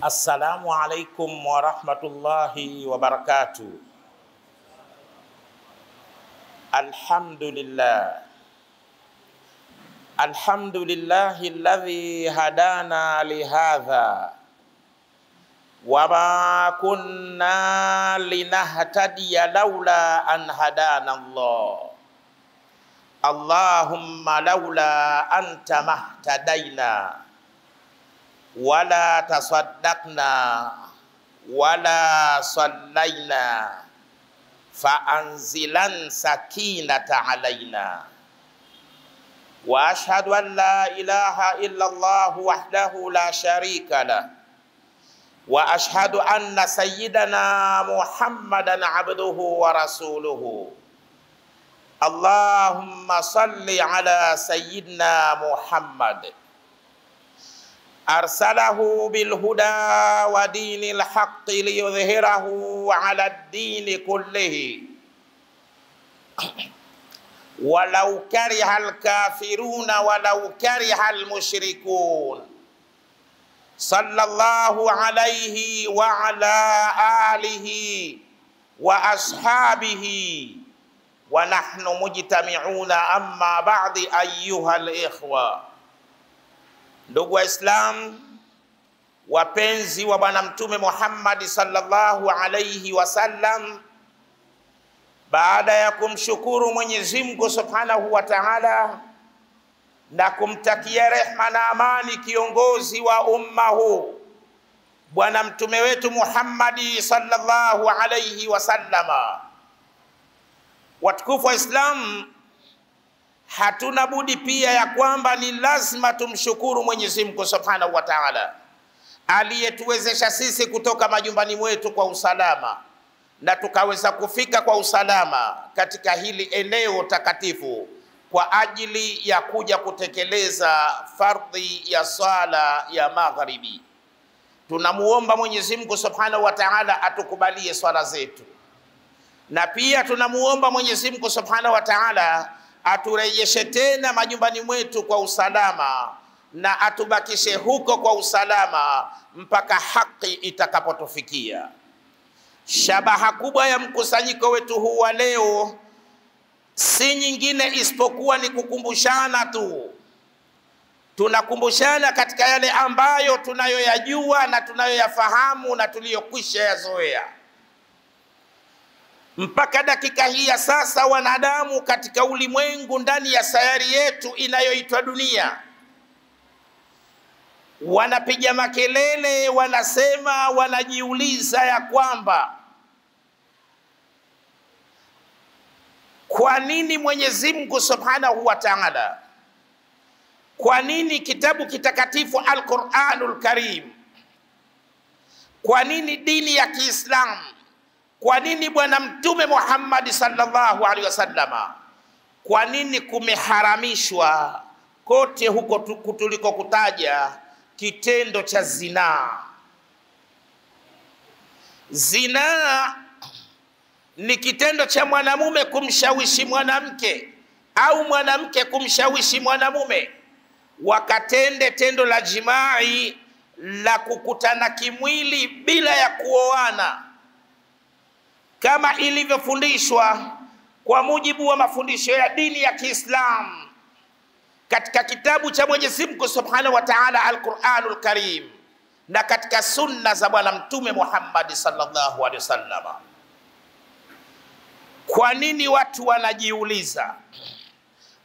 Assalamu alaikum wa rahmatullahi wa barakatuh. Alhamdulillahi alladhi hadana lihadha wa ma kunna linahtadiya laula an hadana Allah. Allahumma laula anta mahtadaina wala tasaddaqna wala sallaina fa anzilan sakinata alaina. Wa ashhadu an la ilaha illallah wahdahu la sharika lah wa ashhadu anna sayyidana Muhammadan abduhu wa rasuluhu. Allahumma salli ala sayyidina Muhammad arsalahu bil huda wa dinil haqqi liyudhhirahu ala ad-dini kullihi walau karihal kafiruna walau karihal musyrikun. Sallallahu alaihi wa ala alihi wa ashabihi wa nahnu mujtami'una amma ba'di ayyuhal ikhwa. Ndugu Waislamu wapenzi wa Bwana Mtume Muhammad sallallahu alaihi wasallam, baada ya kumshukuru Mwenyezi Mungu Subhanahu wa Ta'ala na kumtakia rehma na amani kiongozi wa umma huu Bwana Mtume wetu Muhammad sallallahu alaihi wasallama, watukufu wa Islam, hatuna budi pia ya kwamba ni lazima tumshukuru Mwenyezi Mungu Subhanahu wa Ta'ala aliyetuwezesha sisi kutoka majumbani mwetu kwa usalama na tukaweza kufika kwa usalama katika hili eneo takatifu kwa ajili ya kuja kutekeleza fardhi ya swala ya magharibi. Tunamuomba Mwenyezi Mungu Subhanahu wa Ta'ala atukubalie swala zetu, na pia tunamuomba Mwenyezi Mungu Subhanahu wa Ta'ala aturejeshe tena majumbani mwetu kwa usalama na atubakishe huko kwa usalama mpaka haki itakapotufikia. Shabaha kubwa ya mkusanyiko wetu huu wa leo si nyingine isipokuwa ni kukumbushana tu. Tunakumbushana katika yale ambayo tunayoyajua na tunayoyafahamu na tuliyokwisha yazoea. Mpaka dakika hii ya sasa, wanadamu katika ulimwengu ndani ya sayari yetu inayoitwa dunia wanapiga makelele, wanasema, wanajiuliza ya kwamba kwa nini Mwenyezi Mungu Subhanahu wa Ta'ala, kwa nini kitabu kitakatifu Al-Qur'anul Karim, kwa nini dini ya Kiislamu, kwa nini Bwana Mtume Muhammad sallallahu alaihi wasallama, kwa nini kumeharamishwa kote huko tuliko kutaja kitendo cha zinaa? Zinaa ni kitendo cha mwanamume kumshawishi mwanamke au mwanamke kumshawishi mwanamume wakatende tendo la jimai la kukutana kimwili bila ya kuoana, kama ilivyofundishwa kwa mujibu wa mafundisho ya dini ya Kiislamu katika kitabu cha Mwenyezi Mungu Subhanahu wa Ta'ala Al-Qur'anul Karim na katika sunna za Bwana Mtume Muhammad sallallahu alaihi wasallam. Kwa nini watu wanajiuliza?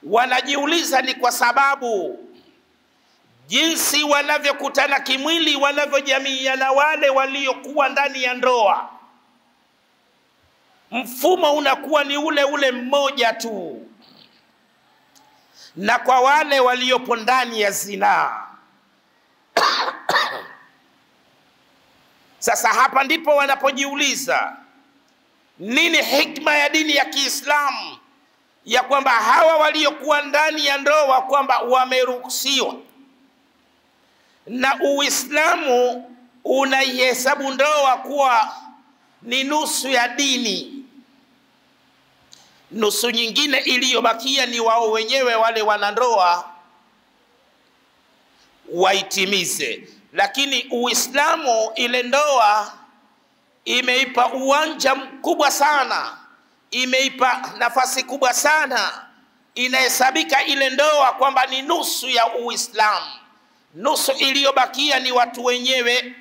Wanajiuliza ni kwa sababu jinsi wanavyokutana kimwili, wanavyojamiiana wale waliokuwa ndani ya ndoa, mfumo unakuwa ni ule ule mmoja tu, na kwa wale waliopo ndani ya zinaa. Sasa hapa ndipo wanapojiuliza nini hikma ya dini ya Kiislamu ya kwamba hawa waliokuwa ndani ya ndoa kwamba wameruhusiwa, na Uislamu unaihesabu ndoa kuwa ni nusu ya dini. nusu nyingine iliyobakia ni wao wenyewe wale wanandoa waitimize. Lakini Uislamu ile ndoa imeipa uwanja mkubwa sana, imeipa nafasi kubwa sana. Inahesabika ile ndoa kwamba ni nusu ya Uislamu. Nusu iliyobakia ni watu wenyewe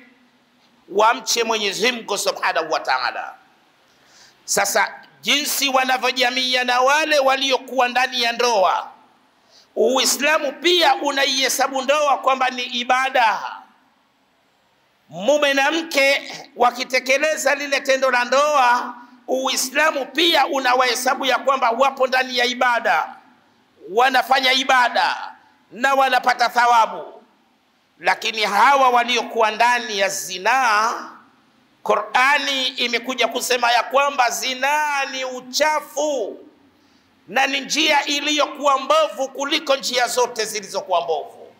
wamche Mwenyezi Mungu Subhanahu wa Ta'ala. Sasa jinsi wanavyojamia na wale waliokuwa ndani ya ndoa, Uislamu pia unaihesabu ndoa kwamba ni ibada. Mume na mke wakitekeleza lile tendo la ndoa, Uislamu pia unawahesabu ya kwamba wapo ndani ya ibada, wanafanya ibada na wanapata thawabu. Lakini hawa waliokuwa ndani ya zinaa, Qur'ani imekuja kusema ya kwamba zinaa ni uchafu na ni njia iliyokuwa mbovu kuliko njia zote zilizokuwa mbovu.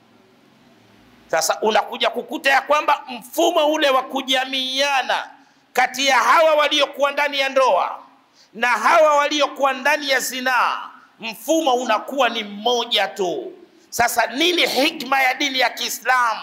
Sasa unakuja kukuta ya kwamba mfumo ule wa kujamiiana kati ya hawa waliokuwa ndani ya ndoa na hawa waliokuwa ndani ya zinaa, mfumo unakuwa ni mmoja tu. Sasa nini hikma ya dini ya Kiislamu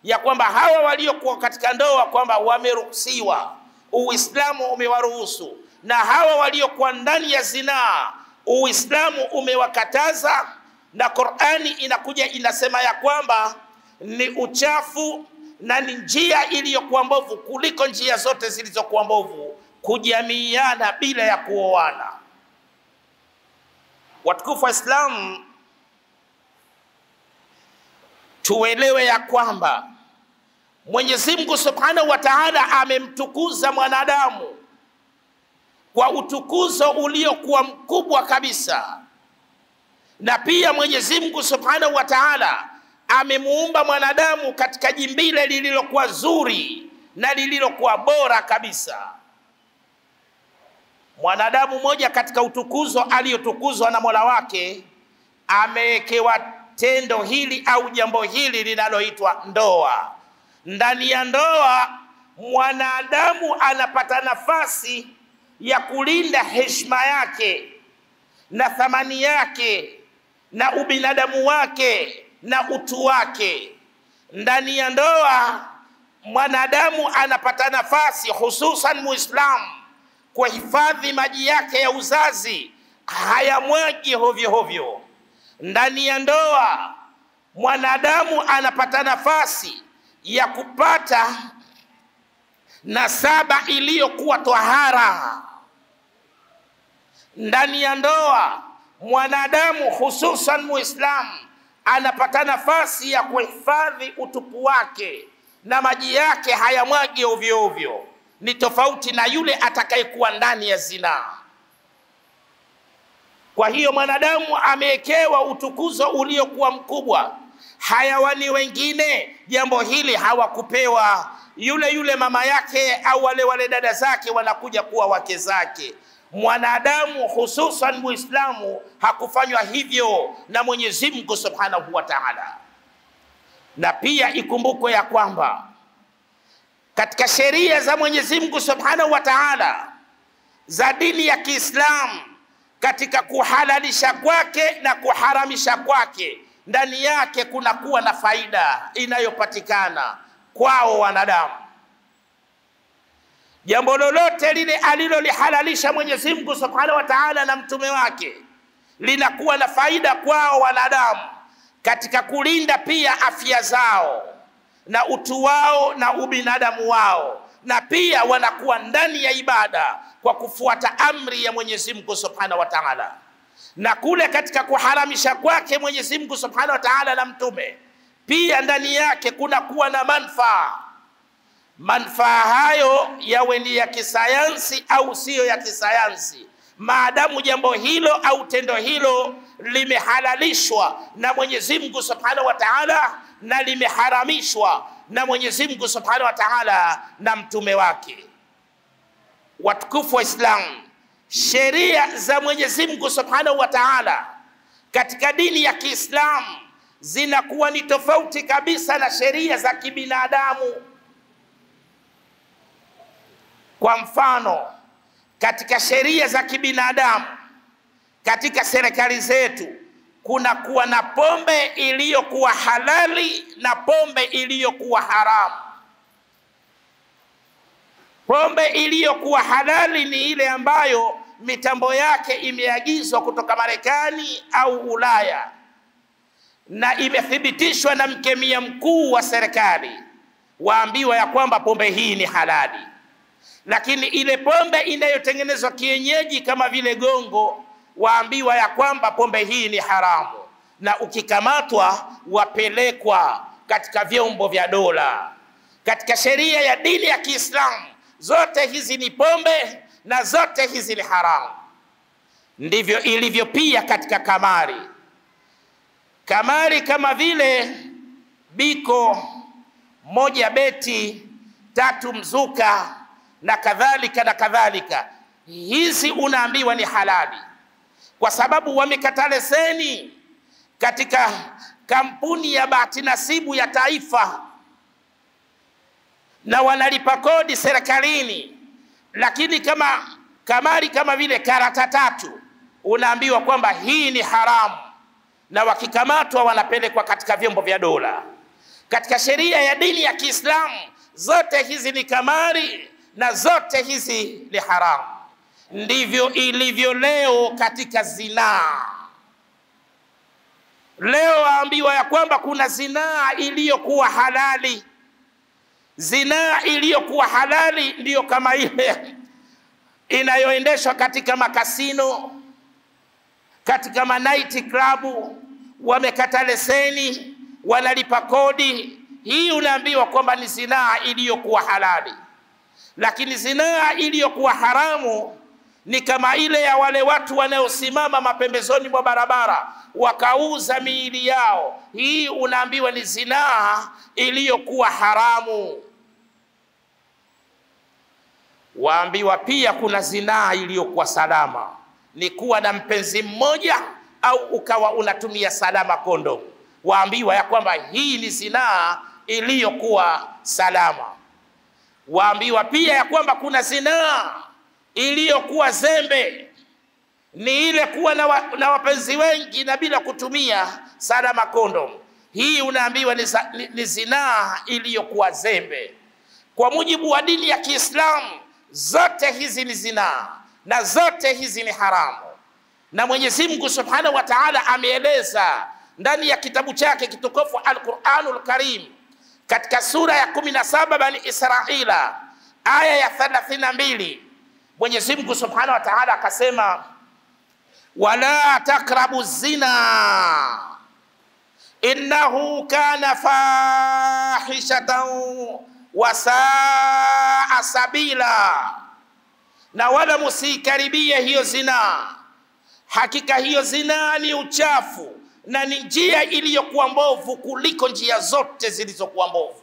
ya kwamba hawa waliokuwa katika ndoa kwamba wameruhusiwa, Uislamu umewaruhusu, na hawa waliokuwa ndani ya zinaa Uislamu umewakataza, na Qur'ani inakuja inasema ya kwamba ni uchafu na ni njia iliyokuwa mbovu kuliko njia zote zilizokuwa mbovu kujamiiana bila ya kuoana. Watukufu wa Islam, tuelewe ya kwamba Mwenyezi Mungu Subhanahu wa Ta'ala amemtukuza mwanadamu kwa utukuzo uliokuwa mkubwa kabisa, na pia Mwenyezi Mungu Subhanahu wa Ta'ala amemuumba mwanadamu katika jimbile lililokuwa zuri na lililokuwa bora kabisa. Mwanadamu mmoja katika utukuzo aliyotukuzwa na Mola wake amewekewa tendo hili au jambo hili linaloitwa ndoa. Ndani ya ndoa mwanadamu anapata nafasi ya kulinda heshima yake na thamani yake na ubinadamu wake na utu wake. Ndani ya ndoa mwanadamu anapata nafasi, hususan Muislamu, kuhifadhi maji yake ya uzazi hayamwagi hovyo hovyo. Ndani ya ndoa mwanadamu anapata nafasi ya kupata nasaba iliyokuwa tahara. Ndani ya ndoa mwanadamu hususan Muislamu anapata nafasi ya kuhifadhi utupu wake na maji yake hayamwagi ovyo ovyo. Ni tofauti na yule atakayekuwa ndani ya zinaa. Kwa hiyo mwanadamu amewekewa utukuzo uliokuwa mkubwa. Hayawani wengine jambo hili hawakupewa. Yule mama yake au wale dada zake wanakuja kuwa wake zake. Mwanadamu hususan Muislamu hakufanywa hivyo na Mwenyezi Mungu Subhanahu wa Ta'ala. Na pia ikumbukwe ya kwamba katika sheria za Mwenyezi Mungu Subhanahu wa Ta'ala za dini ya Kiislamu, katika kuhalalisha kwake na kuharamisha kwake, ndani yake kuna kuwa na faida inayopatikana kwao wanadamu. Jambo lolote lile alilolihalalisha Mwenyezi Mungu Subhanahu wa Ta'ala na mtume wake linakuwa na faida kwao wanadamu, katika kulinda pia afya zao na utu wao na ubinadamu wao, na pia wanakuwa ndani ya ibada kwa kufuata amri ya Mwenyezi Mungu Subhanahu wa Ta'ala. Na kule katika kuharamisha kwake Mwenyezi Mungu Subhanahu wa Ta'ala na mtume, pia ndani yake kuna kuwa na manufaa. Manufaa hayo yawe ni ya kisayansi au siyo ya kisayansi, maadamu jambo hilo au tendo hilo limehalalishwa na Mwenyezi Mungu Subhanahu wa Ta'ala na limeharamishwa na Mwenyezi Mungu Subhanahu wa Ta'ala na mtume wake. Watukufu wa Islam, sheria za Mwenyezi Mungu Subhanahu wa Ta'ala katika dini ya Kiislamu zinakuwa ni tofauti kabisa na sheria za kibinadamu. Kwa mfano, katika sheria za kibinadamu katika serikali zetu kuna kuwa na pombe iliyokuwa halali na pombe iliyokuwa haramu. Pombe iliyokuwa halali ni ile ambayo mitambo yake imeagizwa kutoka Marekani au Ulaya na imethibitishwa na mkemia mkuu wa serikali, waambiwa ya kwamba pombe hii ni halali. Lakini ile pombe inayotengenezwa kienyeji kama vile gongo, waambiwa ya kwamba pombe hii ni haramu, na ukikamatwa wapelekwa katika vyombo vya dola. Katika sheria ya dini ya Kiislamu zote hizi ni pombe na zote hizi ni haramu. Ndivyo ilivyo pia katika kamari. Kamari kama vile biko, moja beti, tatu mzuka na kadhalika na kadhalika, hizi unaambiwa ni halali kwa sababu wamekata leseni katika kampuni ya bahati nasibu ya taifa na wanalipa kodi serikalini. Lakini kama kamari kama vile karata tatu, unaambiwa kwamba hii ni haramu, na wakikamatwa wanapelekwa katika vyombo vya dola. Katika sheria ya dini ya Kiislamu zote hizi ni kamari na zote hizi ni haramu. Ndivyo ilivyo leo katika zinaa. Leo waambiwa ya kwamba kuna zinaa iliyokuwa halali. Zinaa iliyokuwa halali ndiyo kama ile inayoendeshwa katika makasino, katika night club, wamekata leseni, wanalipa kodi. Hii unaambiwa kwamba ni zinaa iliyokuwa halali. Lakini zinaa iliyokuwa haramu ni kama ile ya wale watu wanaosimama mapembezoni mwa barabara wakauza miili yao. Hii unaambiwa ni zinaa iliyokuwa haramu. Waambiwa pia kuna zinaa iliyokuwa salama, ni kuwa na mpenzi mmoja au ukawa unatumia salama kondom. Waambiwa ya kwamba hii ni zinaa iliyokuwa salama. Waambiwa pia ya kwamba kuna zinaa iliyokuwa zembe, ni ile kuwa na wapenzi wengi na bila kutumia salama kondom. Hii unaambiwa ni zinaa iliyokuwa zembe. Kwa mujibu wa dini ya Kiislamu zote hizi ni zinaa na zote hizi ni haramu. Na Mwenyezi Mungu Subhanahu wa Ta'ala ameeleza ndani ya kitabu chake kitukufu Al-Qur'anul Karim katika sura ya 17 Bani Israila aya ya 32. Mwenyezi Mungu Subhanahu wa Ta'ala akasema, wala takrabu zina innahu kana fahishatan wa saa sabila, na wala musikaribie hiyo zina, hakika hiyo zina ni uchafu na ni njia iliyokuwa mbovu kuliko njia zote zilizokuwa mbovu.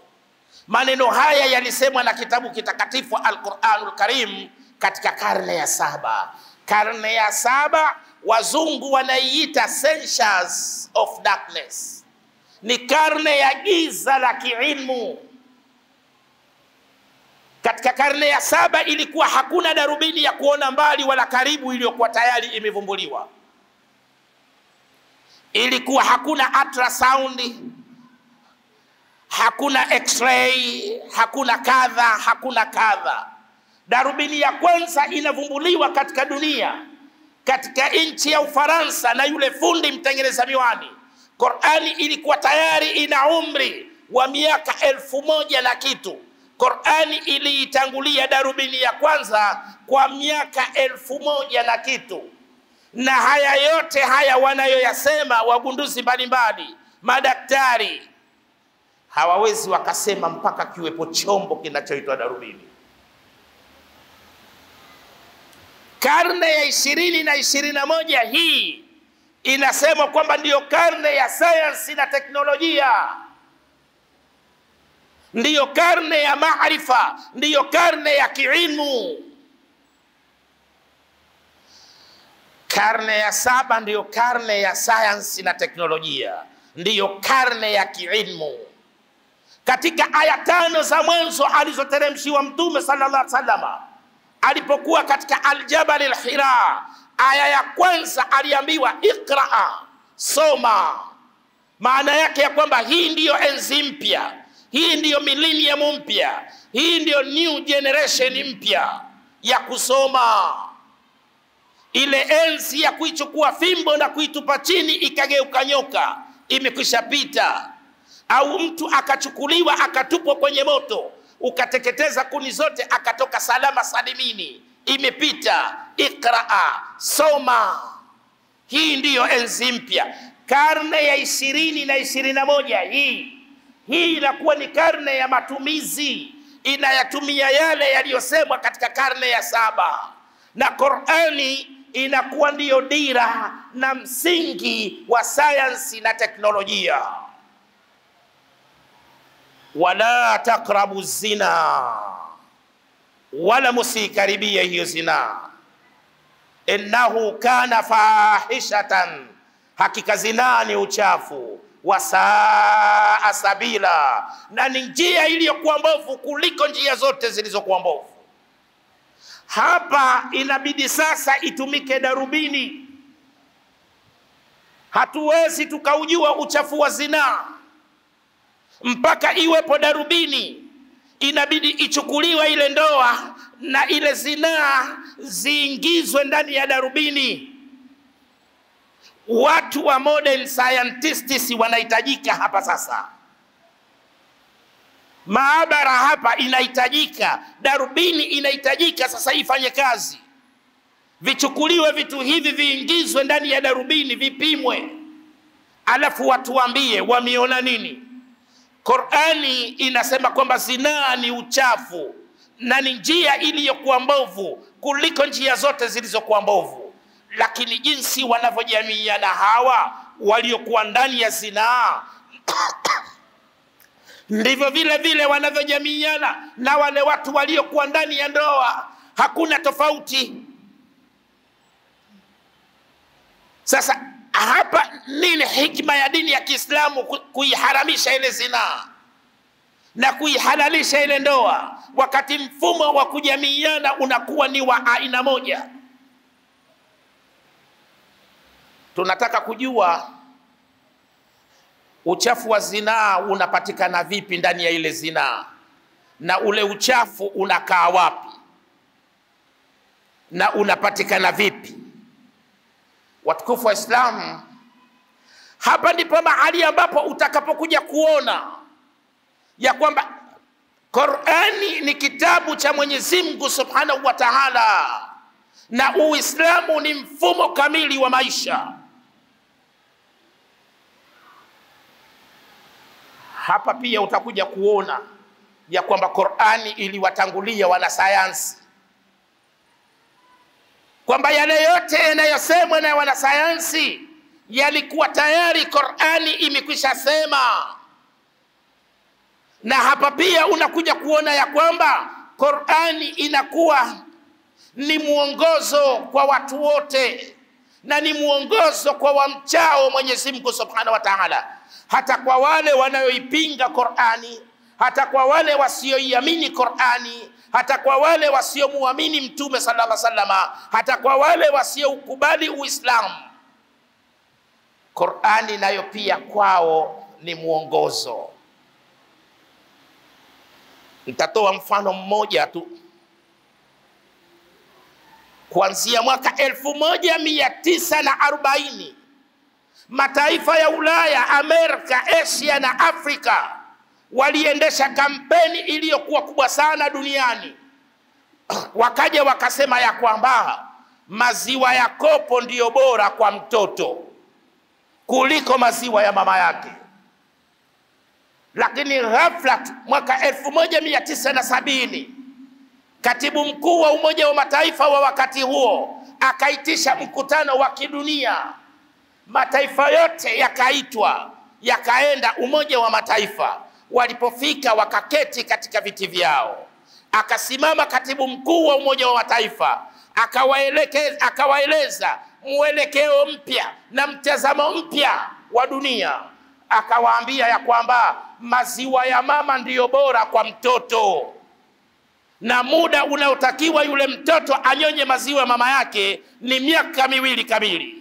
Maneno haya yalisemwa na kitabu kitakatifu Al-Qur'anul Karim katika karne ya 7. Karne ya 7 wazungu wanaiita centuries of darkness, ni karne ya giza la kiilmu. Katika karne ya 7 ilikuwa hakuna darubini ya kuona mbali wala karibu iliyokuwa tayari imevumbuliwa. Ilikuwa hakuna ultrasound, hakuna x-ray, hakuna kadha, hakuna kadha. Darubini ya kwanza inavumbuliwa katika dunia katika nchi ya Ufaransa na yule fundi mtengeneza miwani. Qur'ani ilikuwa tayari ina umri wa miaka 1000 na kitu. Qur'ani iliitangulia darubini ya kwanza kwa miaka 1000 na kitu. Na haya yote haya wanayoyasema wagunduzi mbalimbali, madaktari, hawawezi wakasema mpaka kiwepo chombo kinachoitwa darubini. Karne ya 20 na 21 hii inasema kwamba ndiyo karne ya sayansi na teknolojia, ndiyo karne ya maarifa, ndiyo karne ya kiilmu. Karne ya 7 ndiyo karne ya sayansi na teknolojia, ndiyo karne ya kiilmu. Katika aya 5 za mwanzo alizoteremshiwa Mtume sallallahu alaihi wasallam alipokuwa katika Al-Jabal al-Hira, aya ya kwanza aliambiwa ikraa, soma. Maana yake ya kwamba hii ndiyo enzi mpya, hii ndiyo millennium mpya, hii ndiyo new generation mpya ya kusoma. Ile enzi ya kuichukua fimbo na kuitupa chini ikageuka nyoka imekwisha pita, au mtu akachukuliwa akatupwa kwenye moto ukateketeza kuni zote akatoka salama salimini, imepita. Ikraa, soma. Hii ndiyo enzi mpya, karne ya 20 na 21. Hii inakuwa ni karne ya matumizi, inayatumia yale yaliyosemwa katika karne ya 7, na Qur'ani inakuwa ndiyo dira na msingi wa sayansi na teknolojia. Wala taqrabu zina, wala musikaribia hiyo zina. Innahu kana fahishatan, hakika zina ni uchafu. Wasaa sabila, na ni njia iliyokuwa mbovu kuliko njia zote zilizokuwa mbovu. Hapa inabidi sasa itumike darubini. Hatuwezi tukaujua uchafu wa zina mpaka iwepo darubini. Inabidi ichukuliwe ile ndoa na ile zina ziingizwe ndani ya darubini. Watu wa modern scientists wanahitajika hapa sasa. Maabara hapa inahitajika, darubini inahitajika sasa ifanye kazi. Vichukuliwe vitu hivi viingizwe ndani ya darubini, vipimwe, alafu watu waambie wameona nini. Qur'ani inasema kwamba zinaa ni uchafu na ni njia iliyokuwa mbovu kuliko njia zote zilizokuwa mbovu, lakini jinsi wanavyojamiiana hawa waliokuwa ndani ya zinaa ndivyo vile vile wanavyojamiiana na wale watu waliokuwa ndani ya ndoa. Hakuna tofauti. Sasa hapa nini hikma ya dini ya Kiislamu kuiharamisha ile zina na kuihalalisha ile ndoa, wakati mfumo wa kujamiiana unakuwa ni wa aina moja? Tunataka kujua uchafu wa zinaa unapatikana vipi ndani ya ile zinaa, na ule uchafu unakaa wapi na unapatikana vipi. Watukufu wa Islamu, hapa ndipo mahali ambapo utakapokuja kuona ya kwamba Qur'ani ni kitabu cha Mwenyezi Mungu Subhanahu wa Ta'ala, na Uislamu ni mfumo kamili wa maisha. Hapa pia utakuja kuona ya kwamba Qur'ani iliwatangulia wanasayansi, kwamba yale yote yanayosemwa na wanasayansi yalikuwa tayari Qur'ani imekwisha sema. Na hapa pia unakuja kuona ya kwamba Qur'ani inakuwa ni mwongozo kwa watu wote, na ni mwongozo kwa wamchao Mwenyezi Mungu Subhanahu wa Ta'ala, hata kwa wale wanaoipinga Qur'ani, hata kwa wale wasioiamini Qur'ani, hata kwa wale wasiomuamini Mtume sallallahu alaihi wasallam, hata kwa wale wasioukubali Uislamu. Qur'ani nayo pia kwao ni mwongozo. Nitatoa mfano mmoja tu. Kuanzia mwaka 1940 mataifa ya Ulaya, Amerika, Asia na Afrika waliendesha kampeni iliyokuwa kubwa sana duniani. Wakaja wakasema ya kwamba maziwa ya kopo ndiyo bora kwa mtoto kuliko maziwa ya mama yake. Lakini ghafla mwaka 1970 katibu mkuu wa Umoja wa Mataifa wa wakati huo akaitisha mkutano wa kidunia. Mataifa yote yakaitwa, yakaenda Umoja wa Mataifa. Walipofika wakaketi katika viti vyao, akasimama katibu mkuu wa Umoja wa Mataifa akawaeleza mwelekeo mpya na mtazamo mpya wa dunia. Akawaambia ya kwamba maziwa ya mama ndiyo bora kwa mtoto na muda unaotakiwa yule mtoto anyonye maziwa ya mama yake ni miaka 2 kamili.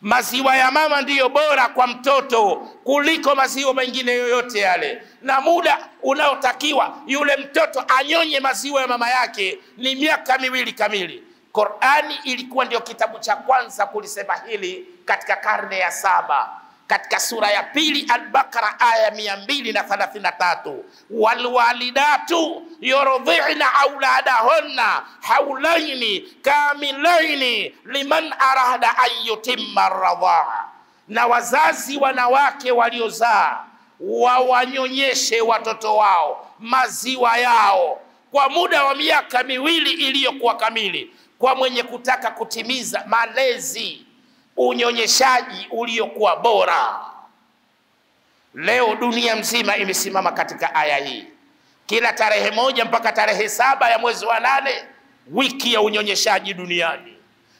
Maziwa ya mama ndiyo bora kwa mtoto kuliko maziwa mengine yoyote yale, na muda unaotakiwa yule mtoto anyonye maziwa ya mama yake ni miaka 2 kamili. Qur'ani ilikuwa ndio kitabu cha kwanza kulisema hili katika karne ya 7. Katika sura ya 2 Al-Baqara aya 233, walwalidatu yurdhi'na auladahunna haulaini kamilaini liman arada an yutimma ar-radha'a, na wazazi wanawake waliozaa wawanyonyeshe watoto wao maziwa yao kwa muda wa miaka 2 iliyokuwa kamili, kwa mwenye kutaka kutimiza malezi, unyonyeshaji uliokuwa bora. Leo dunia mzima imesimama katika aya hii. Kila tarehe 1 mpaka tarehe 7 ya mwezi wa 8, wiki ya unyonyeshaji duniani.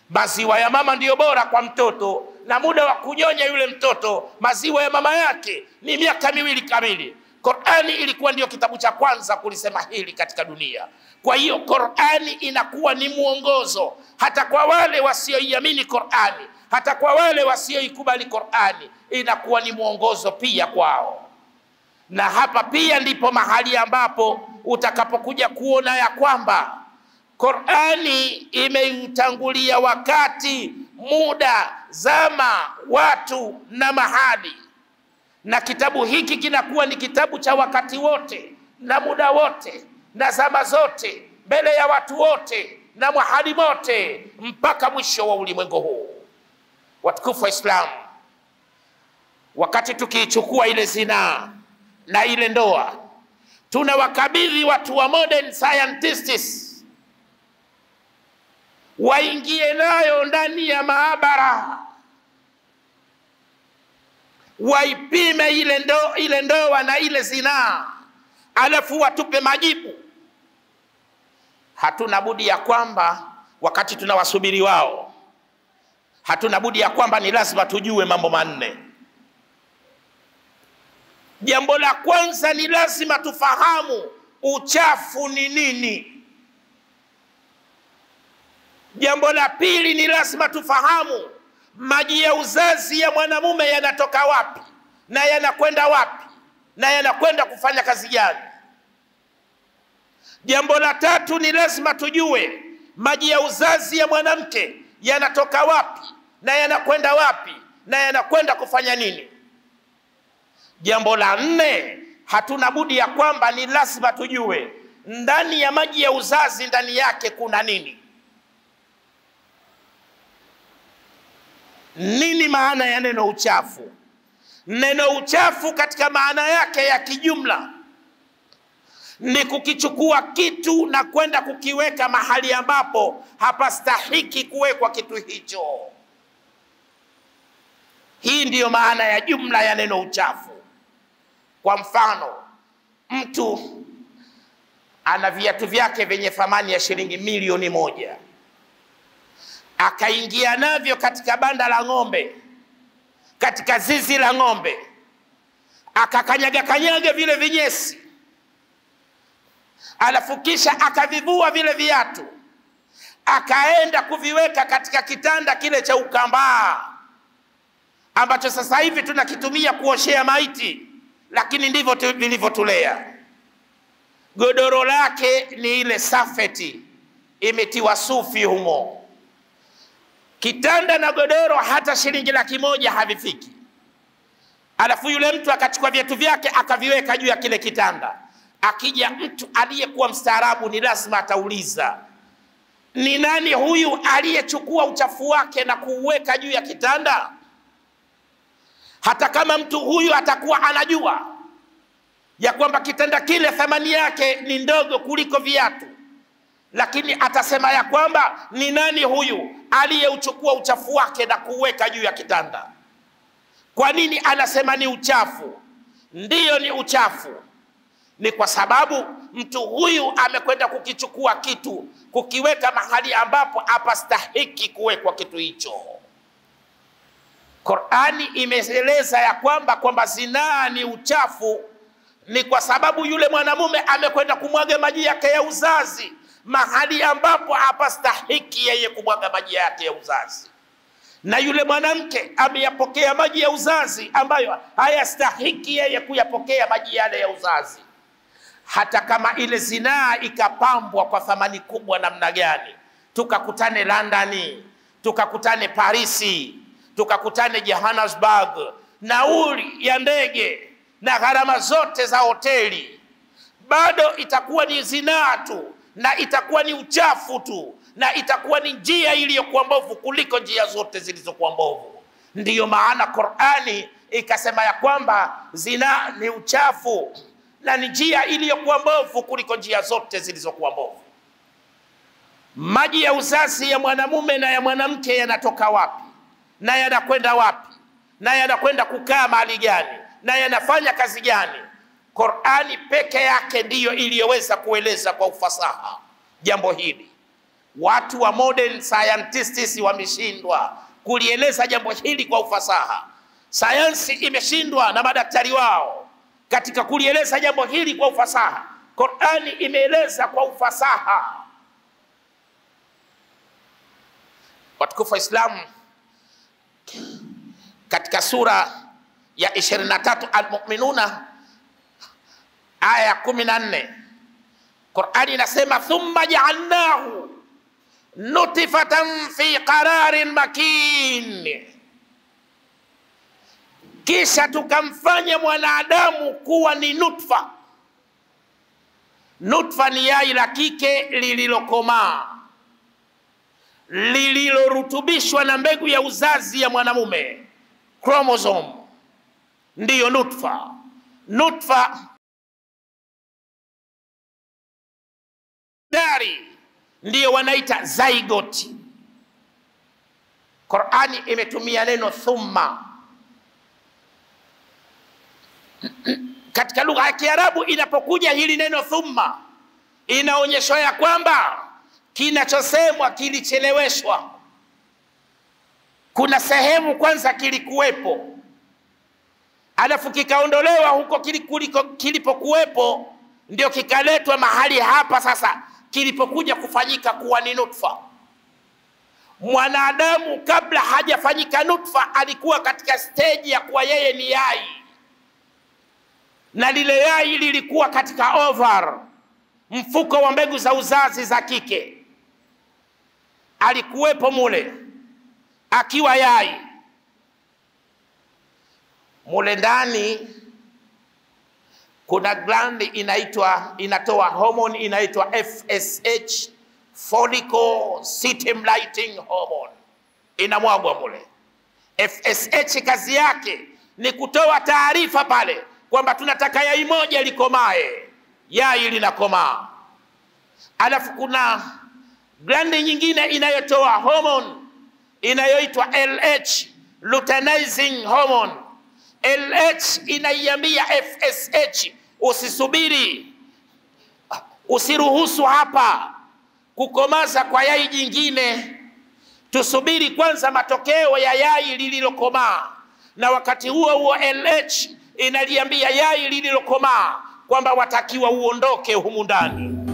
Maziwa ya mama ndiyo bora kwa mtoto, na muda wa kunyonya yule mtoto maziwa ya mama yake ni miaka 2 kamili. Qur'ani ilikuwa ndio kitabu cha kwanza kulisema hili katika dunia. Kwa hiyo Qur'ani inakuwa ni mwongozo hata kwa wale wasioiamini Qur'ani, hata kwa wale wasioikubali Qur'ani, inakuwa ni mwongozo pia kwao. Na hapa pia ndipo mahali ambapo utakapokuja kuona ya kwamba Qur'ani imeutangulia wakati, muda, zama, watu na mahali. Na kitabu hiki kinakuwa ni kitabu cha wakati wote na muda wote na zama zote, mbele ya watu wote na mahali mote, mpaka mwisho wa ulimwengu huu. Watukufu wa Islam, wakati tukiichukua ile zinaa na ile ndoa, tunawakabidhi watu wa modern scientists waingie nayo ndani ya maabara, waipime ile ndoa na ile zinaa, alafu watupe majibu. Hatuna budi ya kwamba wakati tunawasubiri wao, hatuna budi ya kwamba ni lazima tujue mambo manne. Jambo la kwanza ni lazima tufahamu uchafu ni nini. Jambo la pili ni lazima tufahamu maji ya uzazi ya mwanamume yanatoka wapi na yanakwenda wapi na yanakwenda kufanya kazi gani. Jambo la tatu ni lazima tujue maji ya uzazi ya mwanamke yanatoka wapi na yanakwenda wapi na yanakwenda kufanya nini. Jambo la 4, hatuna budi ya kwamba ni lazima tujue ndani ya maji ya uzazi, ndani yake kuna nini. Nini maana ya neno uchafu? Neno uchafu katika maana yake ya kijumla ni kukichukua kitu na kwenda kukiweka mahali ambapo hapastahiki kuwekwa kitu hicho. Hii ndiyo maana ya jumla ya neno uchafu. Kwa mfano, mtu ana viatu vyake vyenye thamani ya shilingi milioni 1, akaingia navyo katika banda la ng'ombe, katika zizi la ng'ombe, akakanyaga vile vinyesi, alafu kisha akavivua vile viatu, akaenda kuviweka katika kitanda kile cha ukambaa ambacho sasa hivi tunakitumia kuoshea maiti, lakini ndivyo vilivyotulea. Godoro lake ni ile safeti imetiwa sufi humo. Kitanda na godoro hata shilingi 100,000 havifiki. Alafu yule mtu akachukua viatu vyake akaviweka juu ya kile kitanda. Akija mtu aliyekuwa mstaarabu ni lazima atauliza, ni nani huyu aliyechukua uchafu wake na kuuweka juu ya kitanda? Hata kama mtu huyu atakuwa anajua ya kwamba kitanda kile thamani yake ni ndogo kuliko viatu, lakini atasema ya kwamba ni nani huyu aliyeuchukua uchafu wake na kuuweka juu ya kitanda. Kwa nini anasema ni uchafu? Ndiyo, ni uchafu. Ni kwa sababu mtu huyu amekwenda kukichukua kitu kukiweka mahali ambapo hapastahiki kuwekwa kitu hicho. Qur'ani imeeleza ya kwamba zinaa ni uchafu, ni kwa sababu yule mwanamume amekwenda kumwaga maji yake ya uzazi mahali ambapo hapastahiki yeye kumwaga maji yake ya uzazi, na yule mwanamke ameyapokea maji ya uzazi ambayo hayastahiki yeye kuyapokea maji yale ya uzazi. Hata kama ile zinaa ikapambwa kwa thamani kubwa namna gani, tukakutane London, tukakutane Parisi, tukakutane Johannesburg, nauli ya ndege na gharama zote za hoteli, bado itakuwa ni zinaa tu, na itakuwa ni uchafu tu, na itakuwa ni njia iliyokuwa mbovu kuliko njia zote zilizokuwa mbovu. Ndiyo maana Qur'ani ikasema ya kwamba zina ni uchafu na ni njia iliyokuwa mbovu kuliko njia zote zilizokuwa mbovu. Maji ya uzazi ya mwanamume na ya mwanamke yanatoka wapi, na yanakwenda wapi, na yanakwenda kukaa mahali gani, na yanafanya kazi gani? Qur'ani peke yake ndiyo iliyoweza kueleza kwa ufasaha jambo hili. Watu wa modern scientists wameshindwa kulieleza jambo hili kwa ufasaha. Sayansi imeshindwa na madaktari wao katika kulieleza jambo hili kwa ufasaha. Qur'ani imeeleza kwa ufasaha. Watukufu wa Islam, katika sura ya 23 Al-Mu'minuna aya 14, Qur'ani inasema thumma ja'alnahu nutfatan fi qararin makin, kisha tukamfanya mwanadamu kuwa ni nutfa. Nutfa ni yai la kike lililokomaa, lililorutubishwa na mbegu ya uzazi ya mwanamume, chromosome, ndiyo nutfa. Nutfa dari ndiyo wanaita zygote. Qur'ani imetumia neno thumma. Katika lugha ya Kiarabu inapokuja hili neno thumma, inaonyeshwa ya kwamba kinachosemwa kilicheleweshwa. Kuna sehemu kwanza kilikuwepo, alafu kikaondolewa huko kilipokuwepo, ndio kikaletwa mahali hapa sasa kilipokuja kufanyika kuwa ni nutfa. Mwanadamu kabla hajafanyika nutfa alikuwa katika stage ya kuwa yeye ni yai, na lile yai lilikuwa katika ovar, mfuko wa mbegu za uzazi za kike. Alikuwepo mule akiwa yai. Mule ndani kuna glandi inatoa hormone inaitwa FSH, follicle stimulating hormone, inamwagwa mule. FSH kazi yake ni kutoa taarifa pale kwamba tunataka yai moja likomae. Yai linakomaa. Alafu kuna glandi nyingine inayotoa hormone inayoitwa LH, luteinizing hormone. LH inaiambia FSH, usisubiri, usiruhusu hapa kukomaza kwa yai jingine, tusubiri kwanza matokeo ya yai lililokomaa. Na wakati huo LH inaliambia yai lililokomaa kwamba watakiwa uondoke humu ndani.